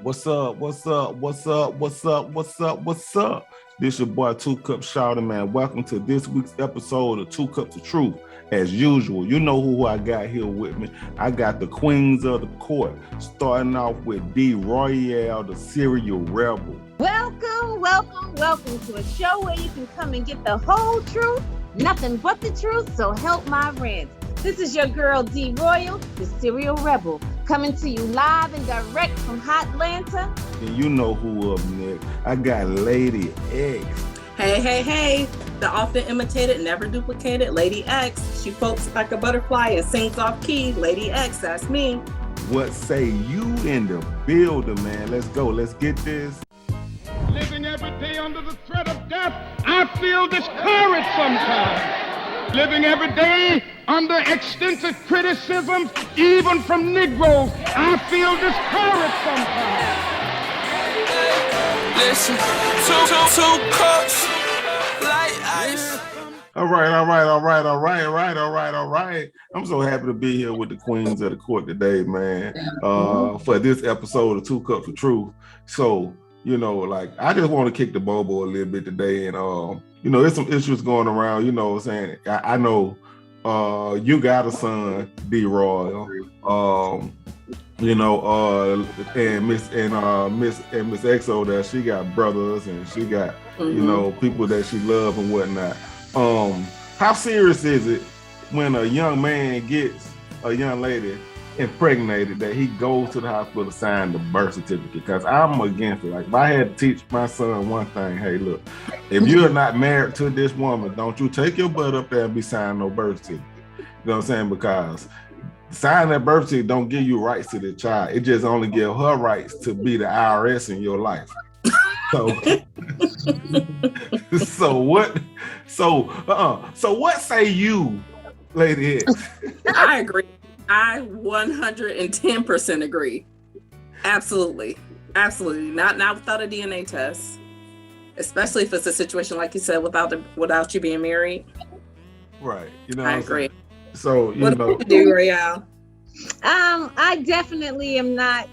What's up? What's up? What's up? What's up? What's up? What's up? This your boy 2 Cups Shawty, man. Welcome to this week's episode of 2 Cups of Truth. As usual, you know who I got here with me. I got the queens of the court, starting off with D. Royale, the serial rebel. Welcome to a show where you can come and get the whole truth, nothing but the truth, so help my rants. This is your girl D. Royal, the serial rebel, coming to you live and direct from Hot Atlanta. And you know who up next. I got Lady X. Hey. The often imitated, never duplicated Lady X. She floats like a butterfly and sings off key. Lady X, that's me. What say you in the building, man? Let's go. Let's get this. Living every day under the threat of death, I feel discouraged sometimes. Living every day under extensive criticism, even from Negroes, I feel discouraged sometimes. Listen, two cups, like ice. All right. I'm so happy to be here with the queens of the court today, man, for this episode of 2 Cups of Truth. So, I just want to kick the bobo a little bit today. And, there's some issues going around, what I'm saying? I know you got a son, D. Royal, and Miss Exo there, she got brothers and she got, people that she loves and whatnot. How serious is it when a young man gets a young lady impregnated that he goes to the hospital to sign the birth certificate? Because I'm against it. Like, if I had to teach my son one thing, hey, look, if you're not married to this woman, don't you take your butt up there and be signing no birth certificate. You know what I'm saying? Because signing that birth certificate don't give you rights to the child. It just only gives her rights to be the IRS in your life. So what say you, Lady X? I agree. I 110% agree. Absolutely. Not without a DNA test, especially if it's a situation like you said without you being married. Right. I agree. So what do you do, Royale? I definitely am not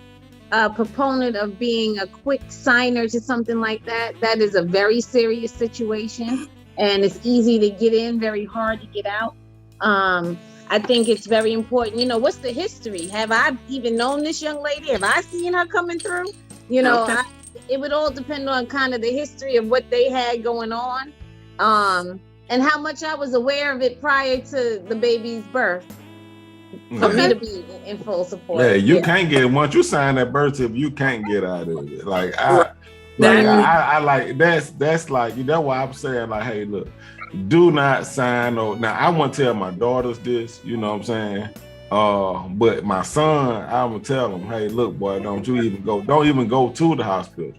a proponent of being a quick signer to something like that. That is a very serious situation, and it's easy to get in, very hard to get out. I think it's very important. What's the history? Have I even known this young lady? Have I seen her coming through? Okay. It would all depend on kind of the history of what they had going on, and how much I was aware of it prior to the baby's birth. For me to be in full support. Yeah, you can't get, once you sign that birth certificate, you can't get out of it. That's why I'm saying, like, hey, look, do not sign. Now, I won't tell my daughters this, you know what I'm saying? But my son, I'm gonna tell him, hey, look, boy, don't even go to the hospital,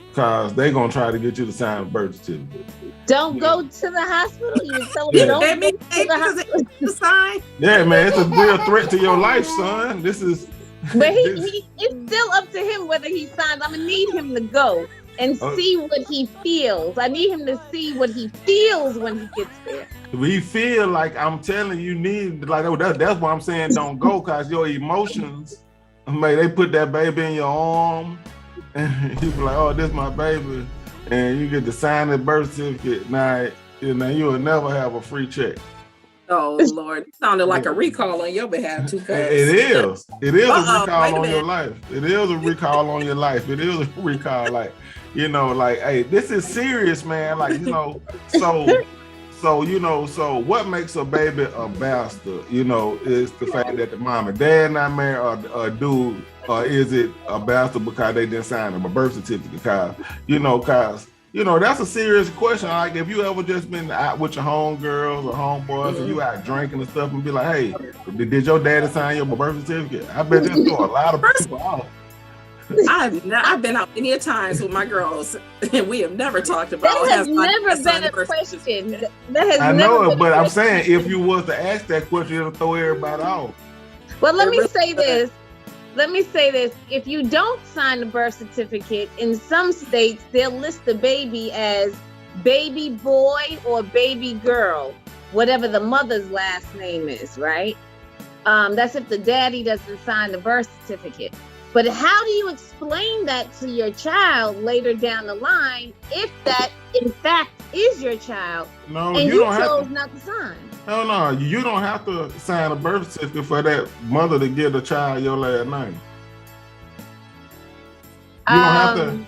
because they're gonna try to get you to sign a birth certificate. Don't go to the hospital. You tell them don't go to the hospital. Sign. Yeah, man, it's a real threat to your life, son. This is. But it's still up to him whether he signs. I'm gonna need him to go and see what he feels. I need him to see what he feels when he gets there. If he feel like, I'm telling you, that's why I'm saying don't go, because your emotions, they put that baby in your arm, and you be like, oh, this is my baby. And you get to sign the birth certificate. Now, you'll never have a free check. Oh, Lord. It sounded like a recall on your behalf, too. It is. It is a recall on your life. It is a recall on your life. It is a recall. Hey, this is serious, man. So what makes a baby a bastard, is the fact that the mom and dad not married, or dude, or is it a bastard because they didn't sign a birth certificate? Because that's a serious question. Like, if you ever just been out with your homegirls or homeboys, and you out drinking and stuff, and be like, hey, did your daddy sign your birth certificate? I bet this throw a lot of people off. I've been out many times with my girls, and we have never talked about. That has never been a question. I know it, but I'm saying, if you was to ask that question, it'll throw everybody off. Well, let me say this. If you don't sign the birth certificate, in some states, they'll list the baby as baby boy or baby girl, whatever the mother's last name is, right? That's if the daddy doesn't sign the birth certificate. But how do you explain that to your child later down the line if that in fact is your child? No, and you don't have chose to. not to sign? No, you don't have to sign a birth certificate for that mother to give the child your last name. You don't have to.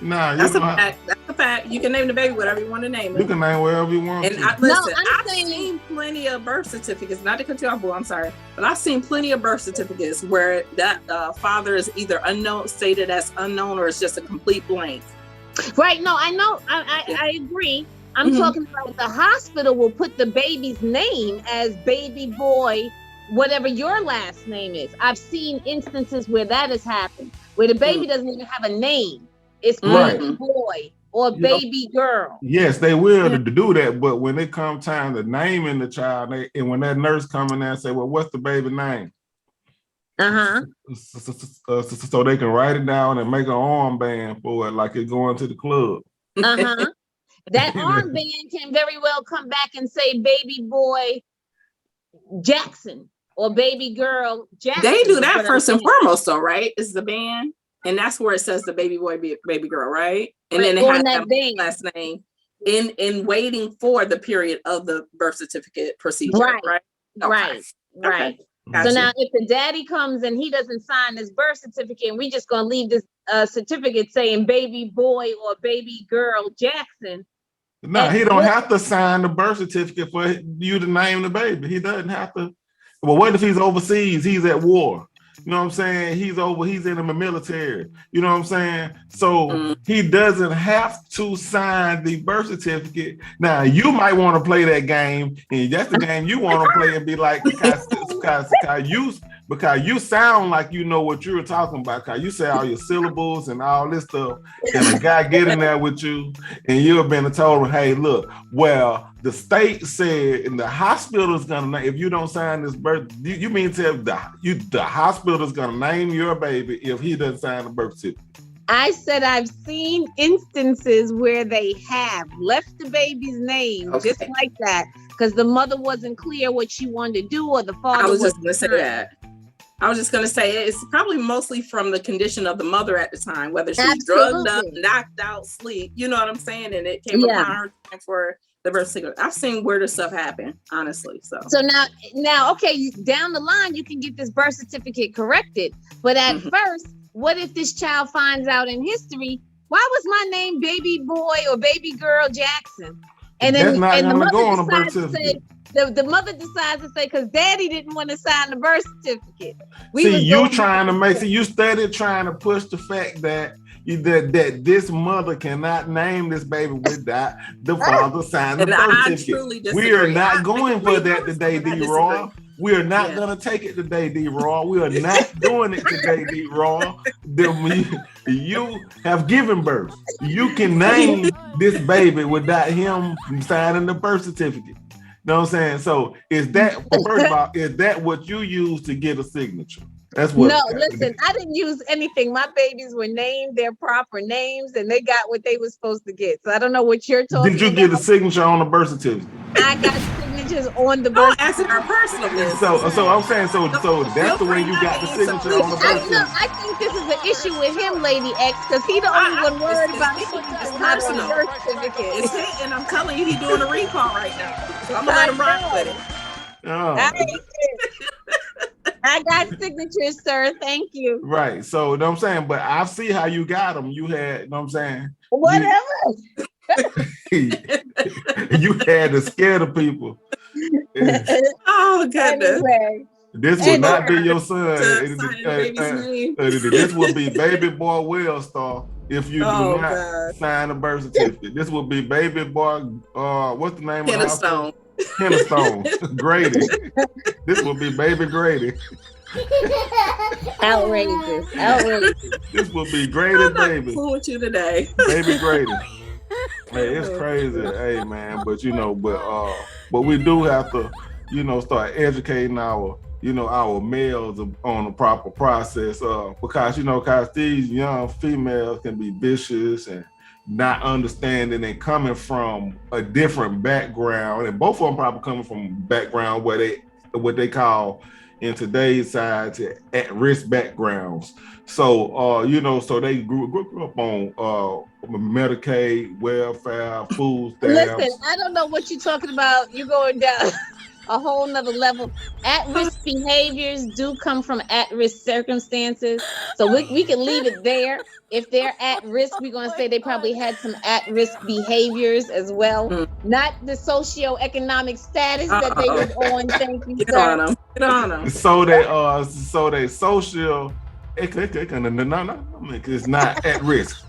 Nah, that's a fact. That's a fact. You can name the baby whatever you want to name it. You can name whatever you want. And I've seen plenty of birth certificates. Not to cut you off, boo, I'm sorry, but I've seen plenty of birth certificates where that father is either unknown, stated as unknown, or it's just a complete blank. Right? No, I know. I agree. I'm talking about the hospital will put the baby's name as baby boy, whatever your last name is. I've seen instances where that has happened, where the baby doesn't even have a name. It's baby boy or baby girl. Yes, they will to do that, but when it comes time to naming the child, and when that nurse come in there and say, "Well, what's the baby name?" So they can write it down and make an armband for it, like it's going to the club. That armband can very well come back and say baby boy Jackson or baby girl Jackson. They do that first and foremost, though, right? Is the band. And that's where it says the baby boy, baby girl, right? And then they have that last name in waiting for the period of the birth certificate procedure, right? Right. Gotcha. So now if the daddy comes and he doesn't sign this birth certificate and we just gonna leave this certificate saying baby boy or baby girl Jackson. No, he don't have to sign the birth certificate for you to name the baby. He doesn't have to. Well, what if he's overseas? He's at war. You know what I'm saying? He's in the military. You know what I'm saying? So he doesn't have to sign the birth certificate. Now, you might want to play that game, and that's the game you want to play and be like, because you sound like you know what you're talking about, because you say all your syllables and all this stuff, and a guy get in there with you, and you've been told, hey, look, well, the state said, and the hospital is gonna, if you don't sign this birth, you mean to the hospital is gonna name your baby if he doesn't sign the birth certificate? I said I've seen instances where they have left the baby's name just like that because the mother wasn't clear what she wanted to do or the father. I was just gonna say that. I was just going to say it's probably mostly from the condition of the mother at the time, whether she's drugged up, knocked out, sleep, you know what I'm saying? And it came upon her time for the birth certificate. I've seen weirder stuff happen, honestly. So now, okay, down the line, you can get this birth certificate corrected. But at first, what if this child finds out in history, why was my name baby boy or baby girl Jackson? And then the mother decides to say, the mother decides to say, because daddy didn't want to sign the birth certificate. You started trying to push the fact that this mother cannot name this baby without the father signing the birth certificate. We are not going for that today, D-Raw. We are not going to take it today, D-Raw. We are not doing it today, D-Raw. You have given birth. You can name this baby without him signing the birth certificate. You know what I'm saying? So is that what you use to get a signature? That's what. No, listen, I didn't use anything. My babies were named their proper names and they got what they were supposed to get. So I don't know what you're talking about. Did you get a signature on the birth certificate? I got signatures on the birth certificate. Our personal list. So I'm saying, so that's the way you got the signature on the birth certificate. I think this is an issue with him, Lady X, because he the only one worried about signatures on the birth certificate. It's it, and I'm telling you, he's doing a recall right now. So I'm gonna let him rock with it. I got signatures, sir. Thank you. Right. So, you know what I'm saying? But I see how you got them. You had, you know what I'm saying? Whatever. You had to scare the people. Oh, goodness. Anyway. This will not be your son. This will be baby boy Wellstar if you do not sign a birth certificate. This will be baby boy, what's the name of the house? Kennestone. Grady. This will be baby Grady. Outrageous. This will be Grady baby. Who with you today? Baby Grady. Hey, it's crazy. Hey man, but we do have to, start educating our males on the proper process, because these young females can be vicious and not understanding and coming from a different background, and both of them probably coming from a background where what they call, in today's society at-risk backgrounds. So so they grew up on Medicaid, welfare, food stamps. Listen, I don't know what you're talking about. You're going down a whole nother level. At-risk behaviors do come from at-risk circumstances. So we can leave it there. If they're at risk, we're going to say they probably had some at-risk behaviors as well. Not the socioeconomic status that they was on. Thank you, Get sir. on them. Get on them. So they social. It's not at risk.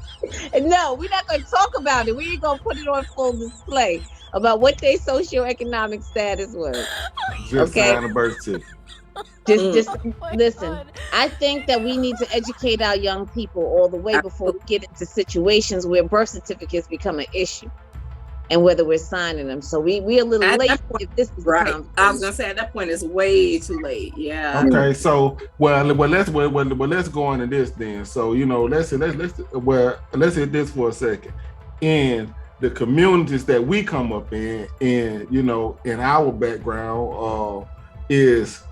No, we're not going to talk about it. We ain't going to put it on full display about what their socioeconomic status was. Just okay? sign a birth certificate. Just listen. I think that we need to educate our young people all the way before we get into situations where birth certificates become an issue and whether we're signing them. So we're a little At late that point, if this is right. the I was gonna say at that point it's way too late. Yeah. Okay, so let's go into this then. So let's hit this for a second. In the communities that we come up in our background, is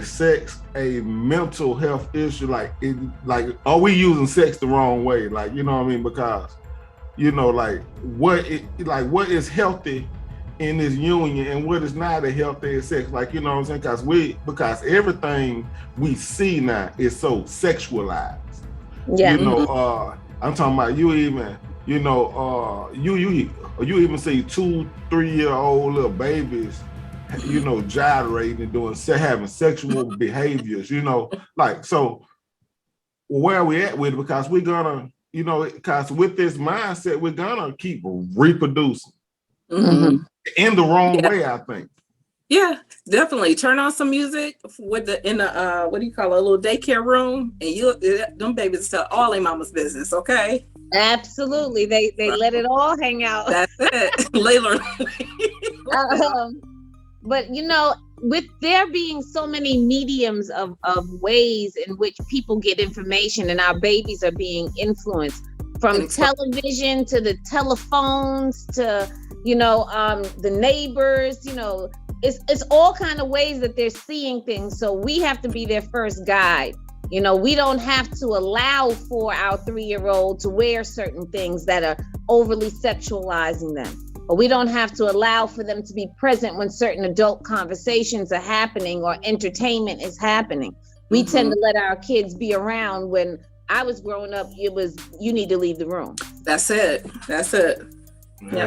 sex a mental health issue? Like are we using sex the wrong way? Like, you know what I mean? Because what is healthy in this union and what is not a healthy sex? Like, you know what I'm saying? Because everything we see now is so sexualized. Yeah. I'm talking about you even even see 2-3-year-old little babies gyrating and having sexual behaviors, so where are we at with it? Because we're gonna because with this mindset we're gonna keep reproducing in the wrong way, I think. Yeah, definitely. Turn on some music with in the what do you call it, a little daycare room, and them babies tell all their mama's business. Okay. Absolutely, they let it all hang out. That's it. Layla. But with there being so many mediums of ways in which people get information and our babies are being influenced, from television to the telephones to the neighbors, it's all kind of ways that they're seeing things. So we have to be their first guide. We don't have to allow for our 3-year-old to wear certain things that are overly sexualizing them. Or we don't have to allow for them to be present when certain adult conversations are happening or entertainment is happening. We tend to let our kids be around. When I was growing up, it was, you need to leave the room. That's it. Yeah,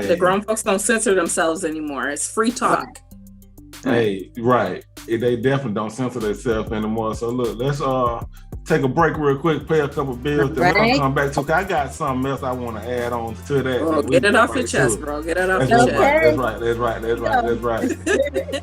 the grown folks don't censor themselves anymore. It's free talk. Hey, right. They definitely don't censor themselves anymore. So look, let's take a break real quick, pay a couple bills, then we're gonna come back to. I got something else I want to add on to that. Well, get it off your chest, bro. Get it off your chest. That's right.